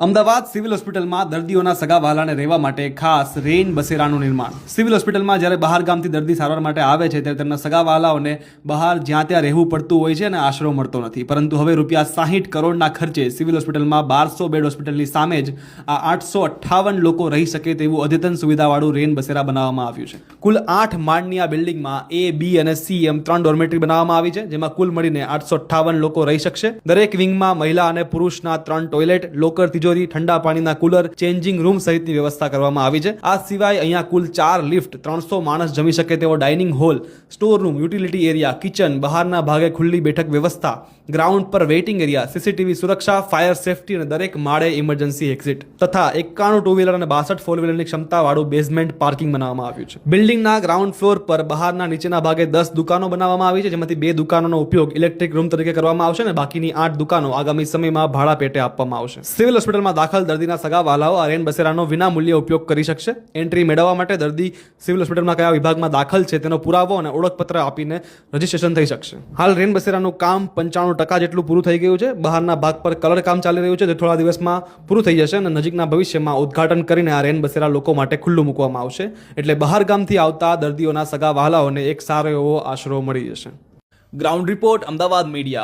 Ahmedabad civil હોસ્પિટલમાં દર્દીઓના સગા વહાલાને રહેવા માટે ખાસ રેઇન બસેરાનું નિર્માણ. સિવિલ હોસ્પિટલમાં જ્યારે બહાર ગામથી દર્દી સારવાર માટે આવે છે ત્યારે તેમના સગા વહાલાઓને બહાર જ્યાં ત્યાં રહેવું પડતું હોય છે અને આશરો મળતો નથી. પરંતુ હવે ₹60 કરોડના ખર્ચે સિવિલ હોસ્પિટલમાં 1200 બેડ હોસ્પિટલની સામે જ આ 858 લોકો રહી શકે તેવું અદ્યતન સુવિધાવાળું રેઇન બસેરા બનાવવામાં આવ્યું છે. કુલ 8 માળની આ બિલ્ડિંગમાં A, B અને C એમ 3 ડોર્મેટરી બનાવવામાં આવી છે, જેમાં કુલ મળીને 858 લોકો રહી શકશે. દરેક વિંગમાં મહિલા અને પુરુષના 3 ટોયલેટ, લોકર, તિજોરી, ઠંડા પાણીના કુલર, ચેન્જિંગ રૂમ સહિતની વ્યવસ્થા કરવામાં આવી છે. આ સિવાય અહીંયા કુલ 4 લિફ્ટ, 300 માણસ જમી શકે તેવો dining hall, store room, utility area, kitchen, બહારના ભાગે ખુલ્લી બેઠક વ્યવસ્થા, ગ્રાઉન્ડ પર વેઇટિંગ એરિયા, સીસીટીવી સુરક્ષા, ફાયર સેફટી અને દરેક માળે ઇમરજન્સી એક્ઝિટ તથા 51 ટુ વ્હીલર અને 62 ફોર વ્હીલરની ક્ષમતાવાળું બેઝમેન્ટ પાર્કિંગ બનાવવામાં આવ્યું છે. બિલ્ડિંગના ગ્રાઉન્ડ ફ્લોર પર બહારના નીચેના ભાગે 10 દુકાનો બનાવવામાં આવી છે, જેમાંથી 2 દુકાનોનો ઉપયોગ ઇલેક્ટ્રિક રૂમ તરીકે કરવામાં આવશે અને બાકીની 8 દુકાનો આગામી સમયમાં ભાડા પેટે આપવામાં આવશે. સિવિલ હોસ્પિટલમાં દાખલ દર્દીના સગા વહાલાઓ આ રેન બસેરાનો વિનામૂલ્યે ઉપયોગ કરી શકશે. એન્ટ્રી મેળવવા માટે દર્દી સિવિલ હોસ્પિટલમાં કયા વિભાગમાં દાખલ છે તેનો પુરાવો અને ઓળખપત્ર આપીને રજીસ્ટ્રેશન થઈ શકશે. હાલ રેન બસેરાનું કામ 95% જેટલું પૂરું થઈ ગયું છે. બહારના ભાગ પર કલર કામ ચાલી રહ્યું છે, જે થોડા દિવસમાં પૂરું થઈ જશે અને નજીકના ભવિષ્યમાં ઉદ્ઘાટન કરીને આ રેન બસેરા લોકો માટે ખુલ્લું મૂકવામાં આવશે. એટલે બહાર ગામથી આવતા દર્દીઓના સગા વહાલાઓને એક સારો એવો આશરો મળી જશે. Ground report, Ahmedabad media.